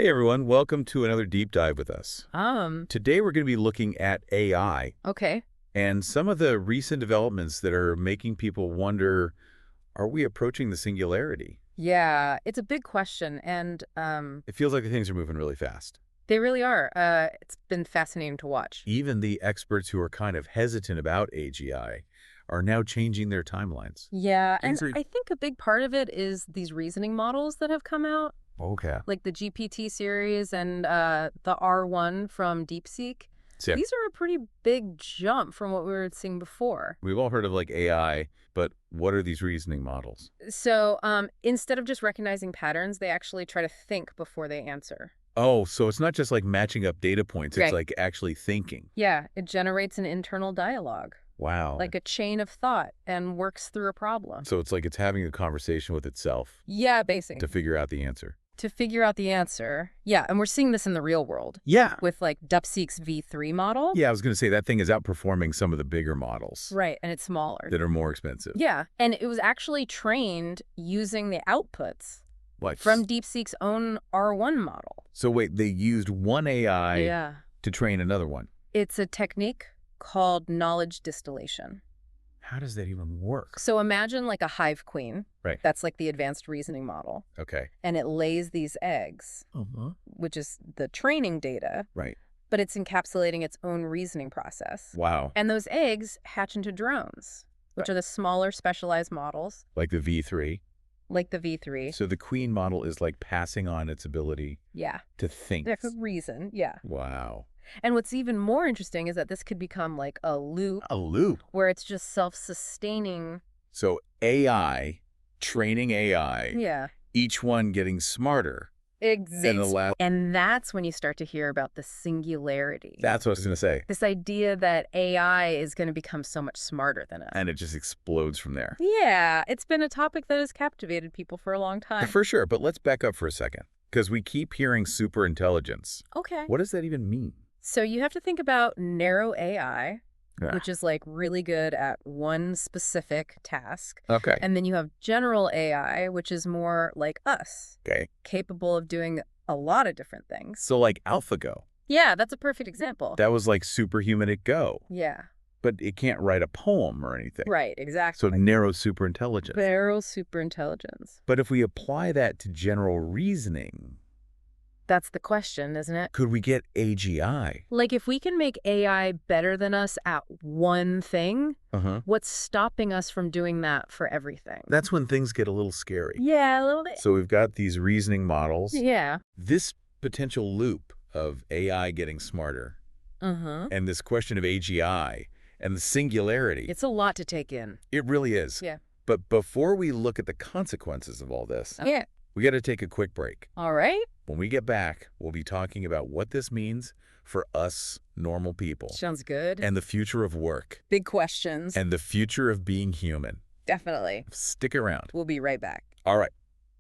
Hey everyone, welcome to another deep dive with us. Um, Today we're going to be looking at AI okay. and some of the recent developments that are making people wonder, are we approaching the singularity? Yeah, it's a big question, and It feels like things are moving really fast. they really are. It's been fascinating to watch. Even the experts who are kind of hesitant about AGI are now changing their timelines. Yeah, and Things are I think a big part of it is these reasoning models that have come out, okay. like the GPT series and the R1 from Deepseek. So These are a pretty big jump from what we were seeing before. we've all heard of like AI, but what are these reasoning models? So instead of just recognizing patterns, they actually try to think before they answer. Oh, so it's not just like matching up data points, it's Right. like actually thinking. Yeah, it generates an internal dialogue, Wow. like a chain of thought, and works through a problem. So it's like it's having a conversation with itself Yeah, basically. to figure out the answer. To figure out the answer. Yeah, and we're seeing this in the real world Yeah. with like Deepseek's V3 model. Yeah, I was going to say that thing is outperforming some of the bigger models Right, and it's smaller. that are more expensive. Yeah, and it was actually trained using the outputs Like from Deepseek's own R1 model. So wait, they used one AI Yeah. to train another one. It's a technique called knowledge distillation. How does that even work? So imagine like a hive queen. Right. That's like the advanced reasoning model. Okay. And it lays these eggs, which is the training data, Right. but it's encapsulating its own reasoning process. Wow. And those eggs hatch into drones, which are the smaller specialized models, Like the V3. like the V3. So the queen model is like passing on its ability Yeah, to think. there's a reason. Yeah. Wow. And what's even more interesting is that this could become like a loop A loop. where it's just self-sustaining. So AI, training AI, Yeah, each one getting smarter. exactly. And that's when you start to hear about the singularity. That's what I was going to say. This idea that AI is going to become so much smarter than us. And it just explodes from there. Yeah, it's been a topic that has captivated people for a long time. For sure, but let's back up for a second, because we keep hearing superintelligence. Okay. What does that even mean? So you have to think about narrow AI, Yeah. which is like really good at one specific task. Okay. And then you have general AI, which is more like us, Okay. capable of doing a lot of different things. So like AlphaGo, Yeah, that's a perfect example. that was like superhuman at Go, Yeah, but it can't write a poem or anything. right, So exactly. narrow superintelligence. Barrel superintelligence. But if we apply that to general reasoning, That's the question, isn't it? could we get AGI? Like if we can make AI better than us at one thing, Uh-huh. what's stopping us from doing that for everything? That's when things get a little scary. Yeah, a little bit. So we've got these reasoning models. Yeah. This potential loop of AI getting smarter Uh-huh. and this question of AGI and the singularity. It's a lot to take in. It really is. Yeah. But before we look at the consequences of all this, Yeah. we got to take a quick break. All right. When we get back, we'll be talking about what this means for us normal people Sounds good. and the future of work Big questions. and the future of being human. Definitely. Stick around. We'll be right back. All right.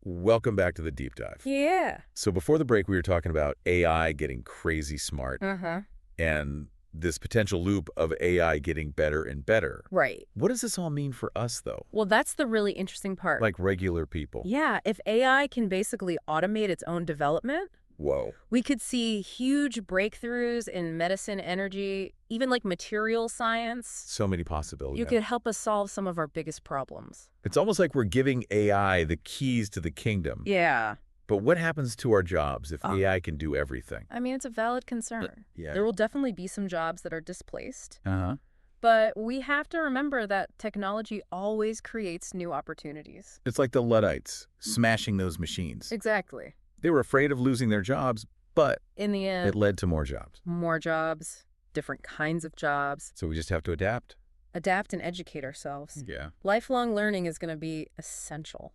Welcome back to the deep dive. Yeah. So before the break, we were talking about AI getting crazy smart Uh-huh. and this potential loop of AI getting better and better. Right. What does this all mean for us, though? Well, that's the really interesting part. Like regular people. Yeah, if AI can basically automate its own development, Whoa. we could see huge breakthroughs in medicine, energy, even like material science. So many possibilities. You could help us solve some of our biggest problems. It's almost like we're giving AI the keys to the kingdom. Yeah. But what happens to our jobs if Oh. AI can do everything? I mean, it's a valid concern. Yeah. There will definitely be some jobs that are displaced. Uh-huh. But we have to remember that technology always creates new opportunities. It's like the Luddites smashing those machines. Exactly. They were afraid of losing their jobs, but In the end, it led to more jobs. more jobs, different kinds of jobs, So we just have to adapt. adapt and educate ourselves. Yeah. Lifelong learning is going to be essential.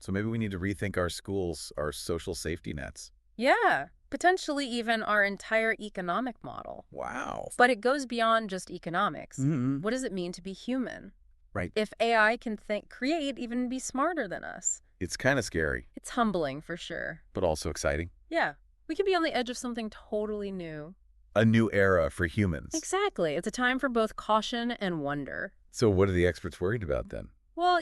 So maybe we need to rethink our schools, our social safety nets. Yeah, potentially even our entire economic model. Wow. But it goes beyond just economics. Mm-hmm. What does it mean to be human? Right. If AI can think, create, even be smarter than us, It's kind of scary, it's humbling for sure. but also exciting. Yeah, we could be on the edge of something totally new. A new era for humans. Exactly. It's a time for both caution and wonder. So what are the experts worried about then? Well,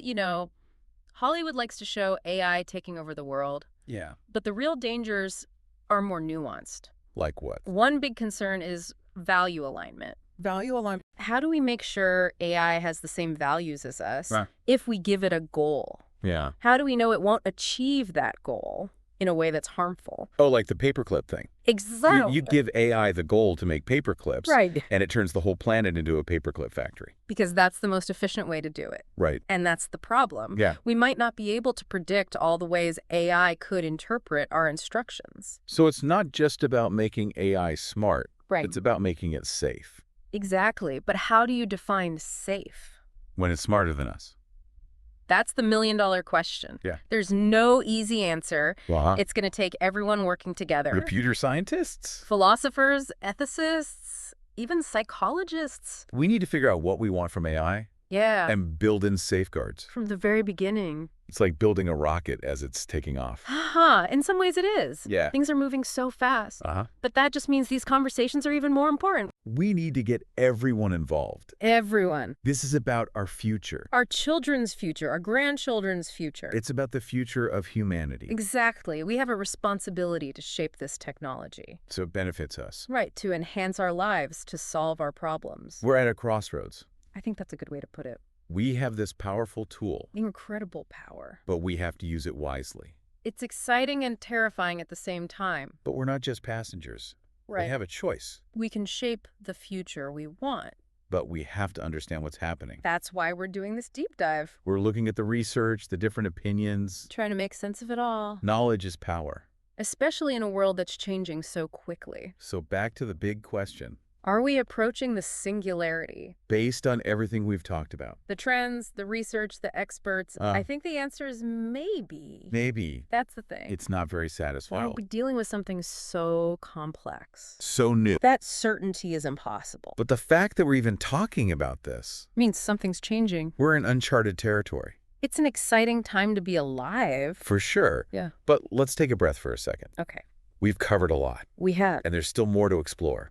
Hollywood likes to show AI taking over the world, Yeah. but the real dangers are more nuanced. Like what? One big concern is value alignment. Value alignment. How do we make sure AI has the same values as us Right. if we give it a goal? Yeah. How do we know it won't achieve that goal in a way that's harmful? Oh, like the paperclip thing. Exactly. You give AI the goal to make paperclips, Right. and it turns the whole planet into a paperclip factory. Because that's the most efficient way to do it. Right. And that's the problem. Yeah. We might not be able to predict all the ways AI could interpret our instructions. So it's not just about making AI smart. Right. It's about making it safe. Exactly. But how do you define safe? When it's smarter than us. That's the million-dollar question. Yeah. There's no easy answer. Uh-huh. It's going to take everyone working together. Computer scientists? Philosophers, ethicists, even psychologists. We need to figure out what we want from AI Yeah. and build in safeguards. From the very beginning. It's like building a rocket as it's taking off. Haha, in some ways it is. Yeah. Things are moving so fast. Uh-huh. But that just means these conversations are even more important. We need to get everyone involved. Everyone. This is about our future. Our children's future, our grandchildren's future. It's about the future of humanity. Exactly. We have a responsibility to shape this technology. So it benefits us. Right, to enhance our lives, to solve our problems. We're at a crossroads. I think that's a good way to put it. We have this powerful tool, Incredible power. but we have to use it wisely. It's exciting and terrifying at the same time. But we're not just passengers. Right. We have a choice, We can shape the future we want. but we have to understand what's happening. That's why we're doing this deep dive. We're looking at the research, the different opinions. Trying to make sense of it all. Knowledge is power. Especially in a world that's changing so quickly. So back to the big question. Are we approaching the singularity? Based on everything we've talked about. The trends, the research, the experts. I think the answer is maybe. Maybe. That's the thing. It's not very satisfying. We're dealing with something so complex. So new. That certainty is impossible. But the fact that we're even talking about this, Means something's changing. we're in uncharted territory. It's an exciting time to be alive. For sure. Yeah. But let's take a breath for a second. Okay. We've covered a lot, We have. and there's still more to explore.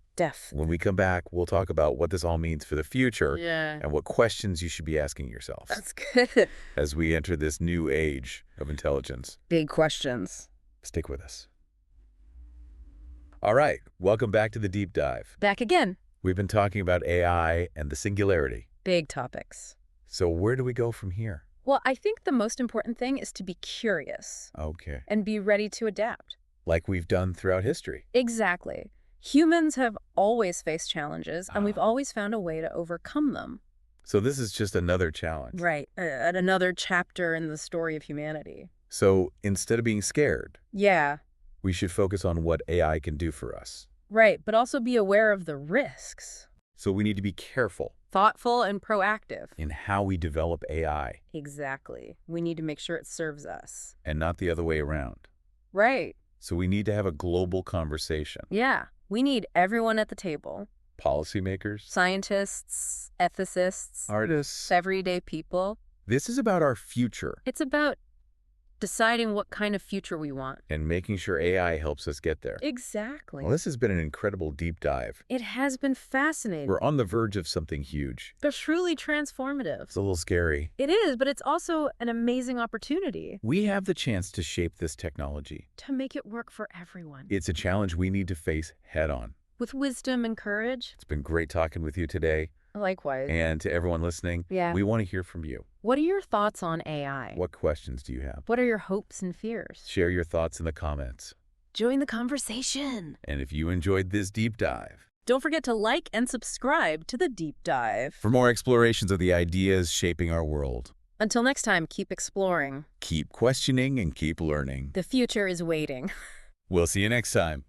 When we come back, we'll talk about what this all means for the future Yeah. and what questions you should be asking yourself That's good. as we enter this new age of intelligence. Big questions. Stick with us. All right, welcome back to the deep dive. Back again. We've been talking about AI and the singularity. Big topics. So where do we go from here? Well, I think the most important thing is to be curious Okay. and be ready to adapt. Like we've done throughout history. Exactly. Humans have always faced challenges, and we've always found a way to overcome them. So this is just another challenge. Right. Another chapter in the story of humanity. So instead of being scared, Yeah. we should focus on what AI can do for us. Right. But also be aware of the risks. So we need to be careful Thoughtful and proactive. in how we develop AI Exactly. We need to make sure it serves us. and not the other way around. Right. So we need to have a global conversation. Yeah. We need everyone at the table. Policymakers, Scientists, ethicists, artists. everyday people. This is about our future It's about deciding what kind of future we want. and making sure AI helps us get there. Exactly. Well, this has been an incredible deep dive. It has been fascinating. We're on the verge of something huge. They're truly transformative. It's a little scary. It is, but it's also an amazing opportunity We have the chance to shape this technology. to make it work for everyone. It's a challenge we need to face head on. With wisdom and courage. It's been great talking with you today. Likewise. And to everyone listening, Yeah. we want to hear from you. What are your thoughts on AI? What questions do you have? What are your hopes and fears? Share your thoughts in the comments. Join the conversation. And if you enjoyed this deep dive, Don't forget to like and subscribe to The Deep Dive. for more explorations of the ideas shaping our world, Until next time, keep exploring. keep questioning and keep learning. The future is waiting. We'll see you next time.